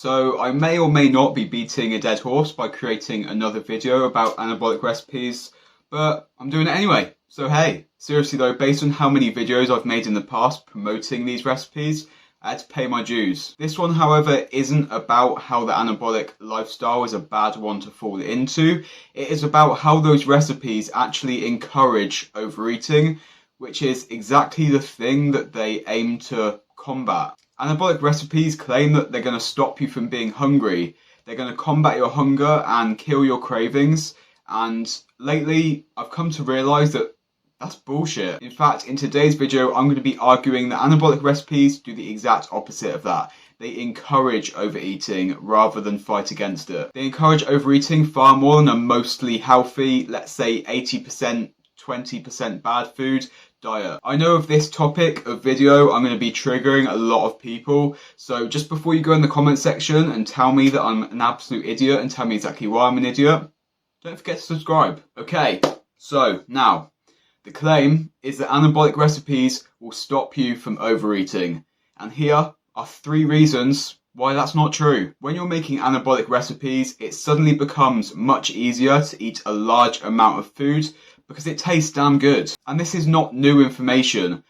So I may or may not be beating a dead horse by creating another video about anabolic recipes, but I'm doing it anyway. So hey, seriously though, based on how many videos I've made in the past promoting these recipes, I had to pay my dues. This one, however, isn't about how the anabolic lifestyle is a bad one to fall into. It is about how those recipes actually encourage overeating, which is exactly the thing that they aim to combat. Anabolic recipes claim that they're going to stop you from being hungry. They're going to combat your hunger and kill your cravings. And lately, I've come to realize that that's bullshit. In fact, in today's video, I'm going to be arguing that anabolic recipes do the exact opposite of that. They encourage overeating rather than fight against it. They encourage overeating far more than a mostly healthy, let's say 80%, 20% bad food diet. I know of this topic of video, I'm going to be triggering a lot of people. So just before you go in the comment section and tell me that I'm an absolute idiot and tell me exactly why I'm an idiot, don't forget to subscribe. Okay, so now, the claim is that anabolic recipes will stop you from overeating. And here are 3 reasons why that's not true. When you're making anabolic recipes, it suddenly becomes much easier to eat a large amount of food because it tastes damn good. And this is not new information.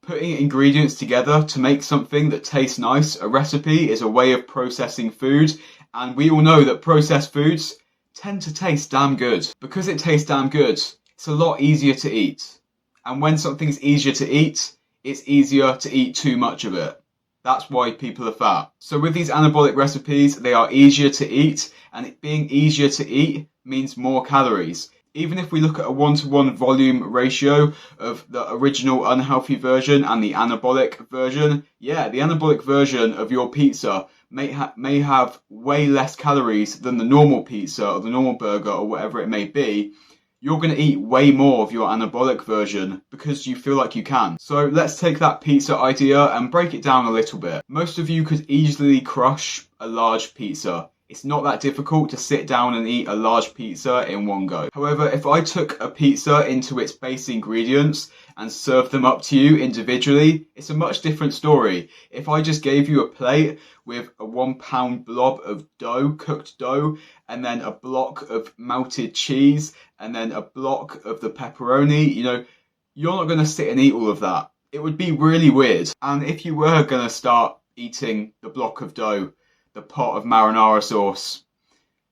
Putting ingredients together to make something that tastes nice, a recipe, is a way of processing food. And we all know that processed foods tend to taste damn good. Because it tastes damn good, it's a lot easier to eat. And when something's easier to eat, it's easier to eat too much of it. That's why people are fat. So with these anabolic recipes, they are easier to eat, and it being easier to eat means more calories. Even if we look at a 1-to-1 volume ratio of the original unhealthy version and the anabolic version, yeah, the anabolic version of your pizza may have way less calories than the normal pizza or the normal burger or whatever it may be. You're going to eat way more of your anabolic version because you feel like you can. So let's take that pizza idea and break it down a little bit. Most of you could easily crush a large pizza. It's not that difficult to sit down and eat a large pizza in one go. However, if I took a pizza into its base ingredients and served them up to you individually, it's a much different story. If I just gave you a plate with a 1-pound blob of dough, cooked dough, and then a block of melted cheese, and then a block of the pepperoni, you're not going to sit and eat all of that. It would be really weird. And if you were going to start eating the block of dough, the pot of marinara sauce,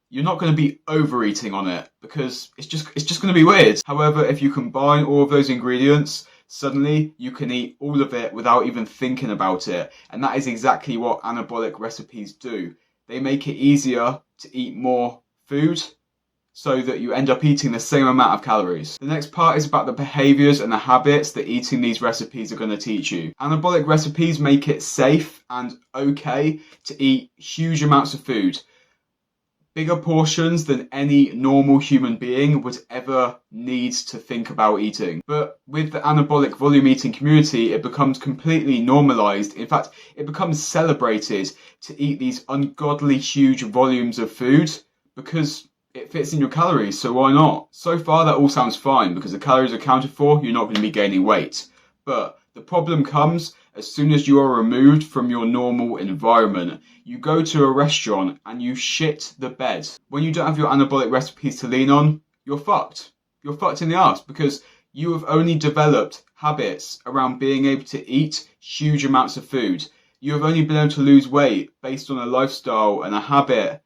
you're not going to be overeating on it because it's just going to be weird. However, if you combine all of those ingredients, suddenly you can eat all of it without even thinking about it. And that is exactly what anabolic recipes do. They make it easier to eat more food so that you end up eating the same amount of calories. The next part is about the behaviours and the habits that eating these recipes are going to teach you. Anabolic recipes make it safe and okay to eat huge amounts of food. Bigger portions than any normal human being would ever need to think about eating. But with the anabolic volume eating community, it becomes completely normalized. In fact, it becomes celebrated to eat these ungodly huge volumes of food because it fits in your calories, so why not? So far that all sounds fine because the calories are accounted for, you're not going to be gaining weight. But the problem comes as soon as you are removed from your normal environment. You go to a restaurant and you shit the bed. When you don't have your anabolic recipes to lean on, you're fucked. You're fucked in the ass because you have only developed habits around being able to eat huge amounts of food. You have only been able to lose weight based on a lifestyle and a habit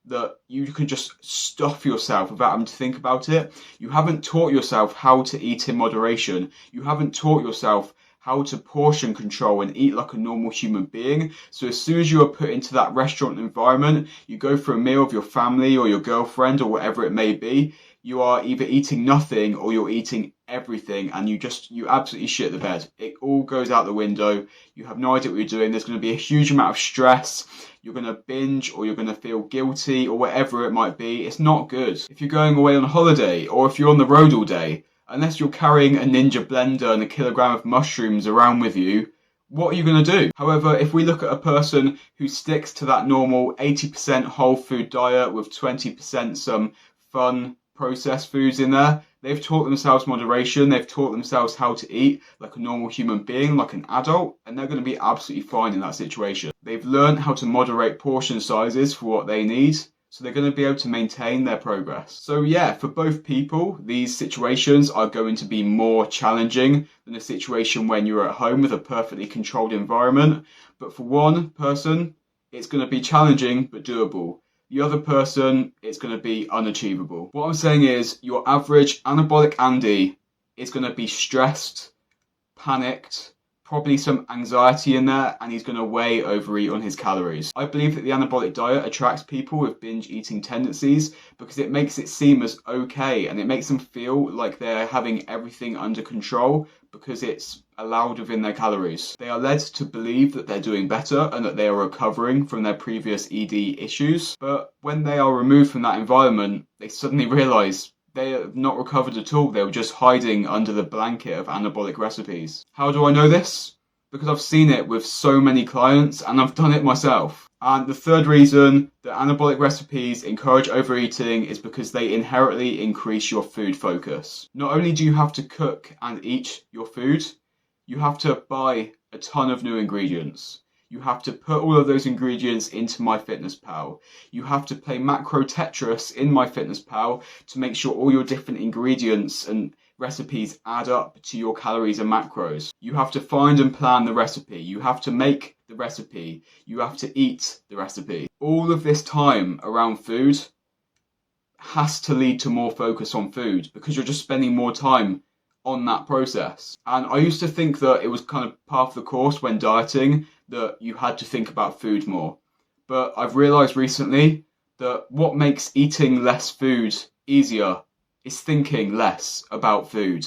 that you can just stuff yourself without having to think about it. You haven't taught yourself how to eat in moderation. You haven't taught yourself how to portion control and eat like a normal human being. So as soon as you are put into that restaurant environment, you go for a meal with your family or your girlfriend or whatever it may be, you are either eating nothing or you're eating everything and you absolutely shit the bed. It all goes out the window. You have no idea what you're doing. There's going to be a huge amount of stress. You're going to binge or you're going to feel guilty or whatever it might be. It's not good. If you're going away on holiday or if you're on the road all day, unless you're carrying a Ninja blender and a kilogram of mushrooms around with you, what are you going to do? However, if we look at a person who sticks to that normal 80% whole food diet with 20% some fun processed foods in there, They've taught themselves moderation, they've taught themselves how to eat like a normal human being, like an adult, and they're going to be absolutely fine in that situation. They've learned how to moderate portion sizes for what they need, so they're going to be able to maintain their progress. So yeah, for both people, these situations are going to be more challenging than a situation when you're at home with a perfectly controlled environment. But for one person, it's going to be challenging but doable. The other person, it's going to be unachievable. What I'm saying is your average anabolic Andy is going to be stressed, panicked, probably some anxiety in there, and he's going to way overeat on his calories. I believe that the anabolic diet attracts people with binge eating tendencies because it makes it seem as okay, and it makes them feel like they're having everything under control because it's allowed within their calories. They are led to believe that they're doing better and that they are recovering from their previous ED issues. But when they are removed from that environment, they suddenly realize they have not recovered at all. They were just hiding under the blanket of anabolic recipes. How do I know this? Because I've seen it with so many clients and I've done it myself. And the third reason that anabolic recipes encourage overeating is because they inherently increase your food focus. Not only do you have to cook and eat your food, you have to buy a ton of new ingredients. You have to put all of those ingredients into MyFitnessPal. You have to play macro Tetris in MyFitnessPal to make sure all your different ingredients and recipes add up to your calories and macros. You have to find and plan the recipe. You have to make the recipe. You have to eat the recipe. All of this time around food has to lead to more focus on food because you're just spending more time on that process. And I used to think that it was kind of part of the course when dieting that you had to think about food more. But I've realized recently that what makes eating less food easier is thinking less about food.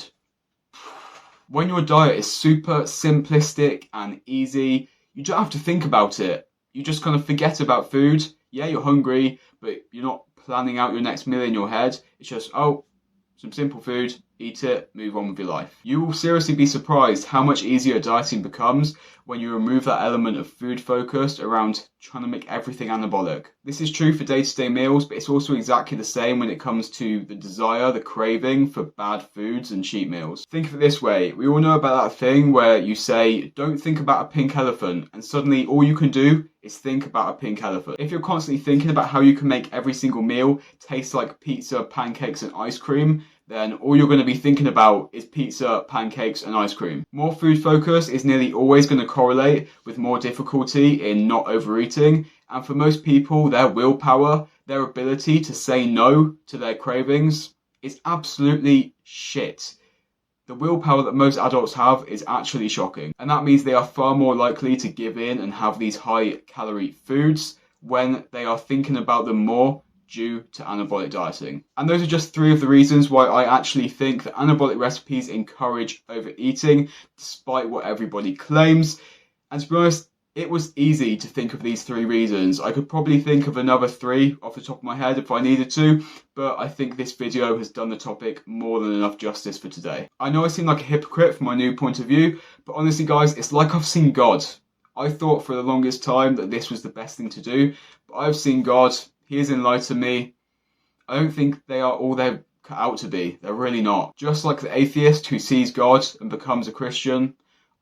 When your diet is super simplistic and easy, you don't have to think about it. You just kind of forget about food. Yeah, you're hungry, but you're not planning out your next meal in your head. It's just, oh, some simple food, eat it, move on with your life. You will seriously be surprised how much easier dieting becomes when you remove that element of food focused around trying to make everything anabolic. This is true for day-to-day meals, but it's also exactly the same when it comes to the desire, the craving for bad foods and cheat meals. Think of it this way, we all know about that thing where you say, don't think about a pink elephant, and suddenly all you can do is think about a pink elephant. If you're constantly thinking about how you can make every single meal taste like pizza, pancakes, and ice cream, then all you're going to be thinking about is pizza, pancakes, and ice cream. More food focus is nearly always going to correlate with more difficulty in not overeating, and for most people, their willpower, their ability to say no to their cravings is absolutely shit. The willpower that most adults have is actually shocking, and that means they are far more likely to give in and have these high calorie foods when they are thinking about them more due to anabolic dieting. And those are just 3 of the reasons why I actually think that anabolic recipes encourage overeating, despite what everybody claims. And to be honest, it was easy to think of these 3 reasons. I could probably think of another 3 off the top of my head if I needed to, but I think this video has done the topic more than enough justice for today. I know I seem like a hypocrite from my new point of view, but honestly guys, it's like I've seen God. I thought for the longest time that this was the best thing to do, but I've seen God. He has enlightened me. I don't think they are all they're cut out to be. They're really not. Just like the atheist who sees God and becomes a Christian,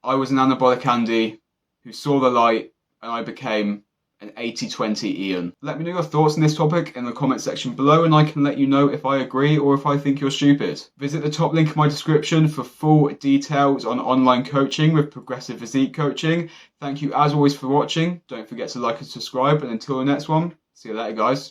I was an anabolic Andy who saw the light and I became an 80-20 Ian. Let me know your thoughts on this topic in the comment section below and I can let you know if I agree or if I think you're stupid. Visit the top link in my description for full details on online coaching with Progressive Physique Coaching. Thank you as always for watching. Don't forget to like and subscribe, and until the next one, see you later guys.